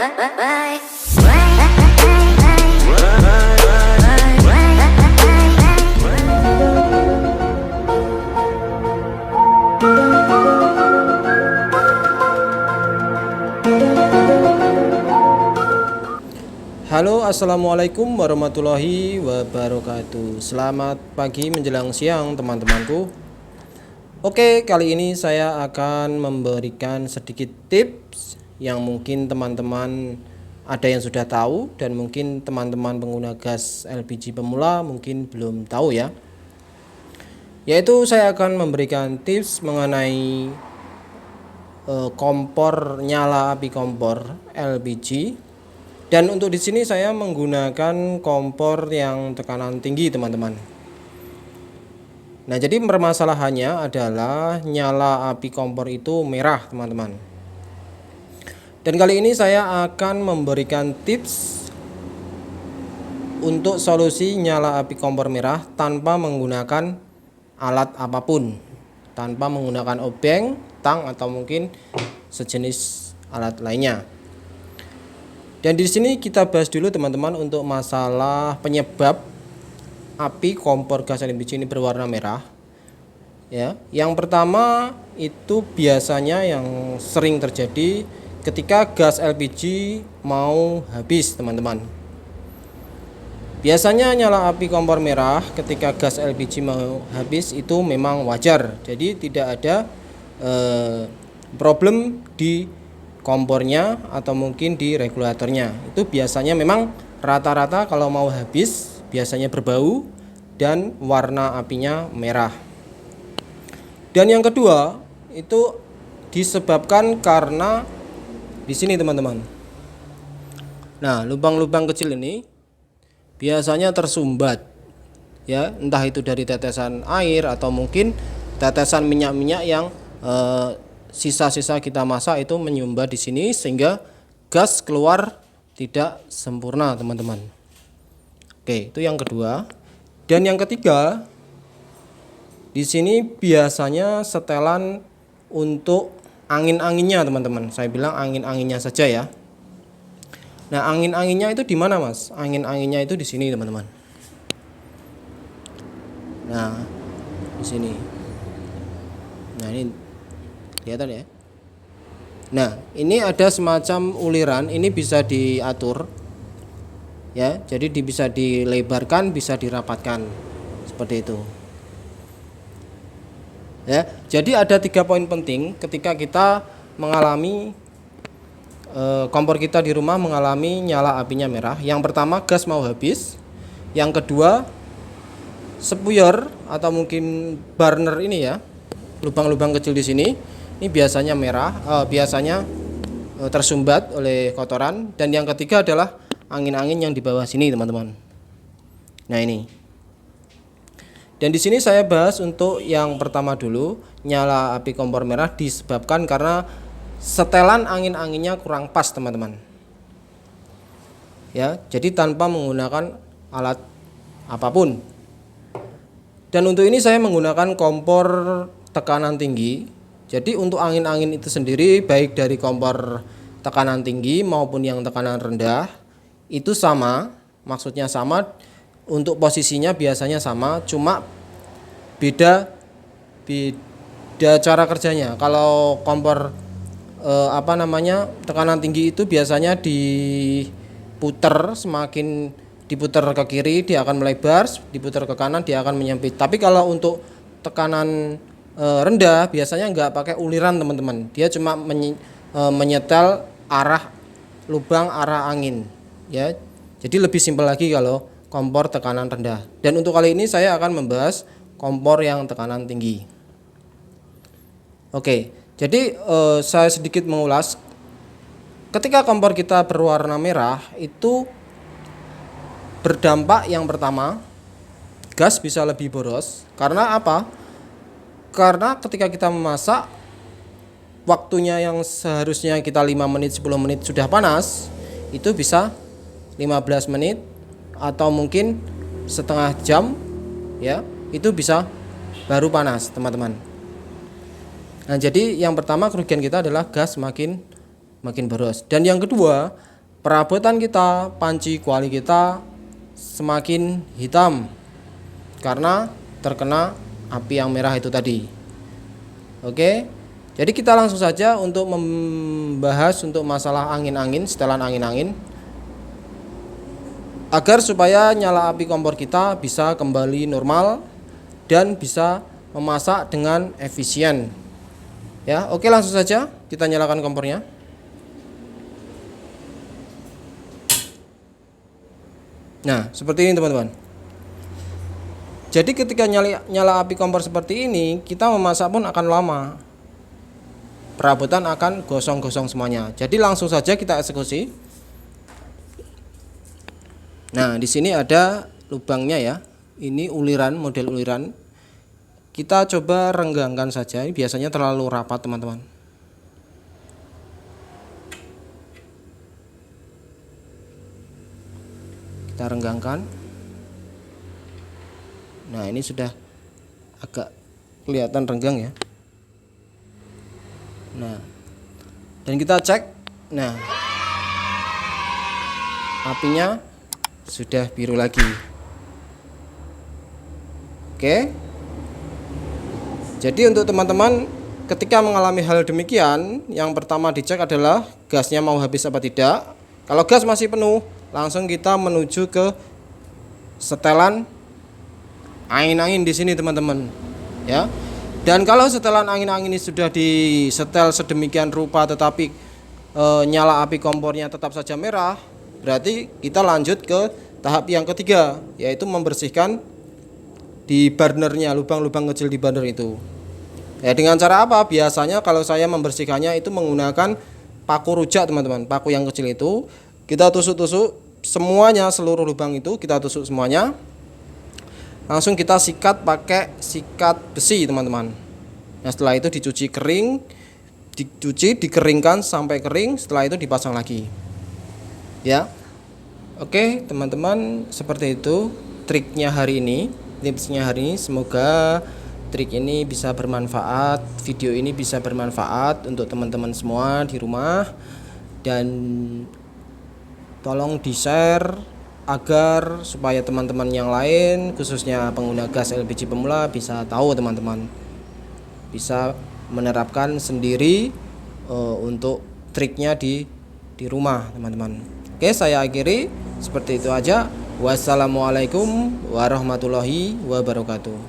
Halo, assalamualaikum warahmatullahi wabarakatuh. Selamat pagi menjelang siang teman-temanku. Oke, kali ini saya akan memberikan sedikit tips yang mungkin teman-teman ada yang sudah tahu, dan mungkin teman-teman pengguna gas LPG pemula mungkin belum tahu ya. Yaitu saya akan memberikan tips mengenai kompor, nyala api kompor LPG. Dan untuk di sini saya menggunakan kompor yang tekanan tinggi, teman-teman. Nah, jadi permasalahannya adalah nyala api kompor itu merah, teman-teman. Dan kali ini saya akan memberikan tips untuk solusi nyala api kompor merah tanpa menggunakan alat apapun, tanpa menggunakan obeng, tang, atau mungkin sejenis alat lainnya. Dan di sini kita bahas dulu, teman-teman, untuk masalah penyebab api kompor gas LPG ini berwarna merah. Ya, yang pertama itu biasanya yang sering terjadi ketika gas LPG mau habis, teman-teman. Biasanya nyala api kompor merah ketika gas LPG mau habis itu memang wajar. Jadi tidak ada problem di kompornya atau mungkin di regulatornya. Itu biasanya memang rata-rata kalau mau habis biasanya berbau dan warna apinya merah. Dan yang kedua itu disebabkan karena di sini, teman-teman. Nah, lubang-lubang kecil ini biasanya tersumbat ya, entah itu dari tetesan air atau mungkin tetesan minyak-minyak yang sisa-sisa kita masak itu menyumbat di sini sehingga gas keluar tidak sempurna, teman-teman. Oke, itu yang kedua. Dan yang ketiga, di sini biasanya setelan untuk angin-anginnya, teman-teman. Saya bilang angin-anginnya saja ya. Nah, angin-anginnya itu di mana, Mas? Angin-anginnya itu di sini, teman-teman. Nah, di sini. Nah, ini kelihatan ya. Nah, ini ada semacam uliran, ini bisa diatur ya, jadi bisa dilebarkan, bisa dirapatkan seperti itu ya. Jadi ada 3 poin penting ketika kita mengalami kompor kita di rumah mengalami nyala apinya merah. Yang pertama, gas mau habis. Yang kedua, spuyer atau mungkin burner ini ya, lubang-lubang kecil di sini ini biasanya merah, biasanya tersumbat oleh kotoran. Dan yang ketiga adalah angin-angin yang di bawah sini, teman-teman. Nah, ini. Dan di sini saya bahas untuk yang pertama dulu, nyala api kompor merah disebabkan karena setelan angin-anginnya kurang pas, teman-teman. Ya, jadi tanpa menggunakan alat apapun. Dan untuk ini saya menggunakan kompor tekanan tinggi. Jadi untuk angin-angin itu sendiri, baik dari kompor tekanan tinggi maupun yang tekanan rendah, itu sama, maksudnya sama, untuk posisinya biasanya sama, cuma beda cara kerjanya. Kalau kompor tekanan tinggi itu biasanya diputer, semakin diputer ke kiri dia akan melebar, diputer ke kanan dia akan menyempit. Tapi kalau untuk tekanan rendah biasanya nggak pakai uliran, teman-teman. Dia cuma menyetel arah lubang, arah angin ya. Jadi lebih simpel lagi kalau kompor tekanan rendah. Dan untuk kali ini saya akan membahas kompor yang tekanan tinggi. Oke, jadi saya sedikit mengulas. Ketika kompor kita berwarna merah itu berdampak yang pertama, gas bisa lebih boros. Karena apa? Karena ketika kita memasak, waktunya yang seharusnya kita 5 menit 10 menit sudah panas, itu bisa 15 menit atau mungkin setengah jam ya, itu bisa baru panas, teman-teman. Nah, jadi yang pertama kerugian kita adalah gas makin boros. Dan yang kedua, perabotan kita, panci kuali kita semakin hitam karena terkena api yang merah itu tadi. Oke, jadi kita langsung saja untuk membahas untuk masalah angin-angin, setelan angin-angin, agar supaya nyala api kompor kita bisa kembali normal dan bisa memasak dengan efisien. Ya, oke, langsung saja kita nyalakan kompornya. Nah, seperti ini teman-teman. Jadi ketika nyala api kompor seperti ini, kita memasak pun akan lama. Perabotan akan gosong-gosong semuanya. Jadi langsung saja kita eksekusi. Nah, di sini ada lubangnya ya. Ini uliran, model uliran. Kita coba renggangkan saja. Ini biasanya terlalu rapat, teman-teman. Kita renggangkan. Nah, ini sudah agak kelihatan renggang ya. Nah, dan kita cek. Nah, apinya sudah biru lagi. Oke. Jadi untuk teman-teman ketika mengalami hal demikian, yang pertama dicek adalah gasnya mau habis apa tidak. Kalau gas masih penuh, langsung kita menuju ke setelan angin-angin di sini teman-teman, ya. Dan kalau setelan angin-angin ini sudah disetel sedemikian rupa tetapi nyala api kompornya tetap saja merah, berarti kita lanjut ke tahap yang ketiga, yaitu membersihkan di burnernya, lubang-lubang kecil di burner itu. Ya, dengan cara apa? Biasanya kalau saya membersihkannya itu menggunakan paku rujak teman-teman, paku yang kecil itu kita tusuk-tusuk semuanya, seluruh lubang itu kita tusuk semuanya. Langsung kita sikat pakai sikat besi teman-teman. Nah, setelah itu dicuci kering, dikeringkan sampai kering, setelah itu dipasang lagi. Ya. Oke, teman-teman, seperti itu triknya hari ini, tipsnya hari ini. Semoga trik ini bisa bermanfaat, video ini bisa bermanfaat untuk teman-teman semua di rumah, dan tolong di-share agar supaya teman-teman yang lain khususnya pengguna gas LPG pemula bisa tahu, teman-teman bisa menerapkan sendiri untuk triknya di rumah teman-teman. Oke, saya akhiri seperti itu aja. Wassalamualaikum warahmatullahi wabarakatuh.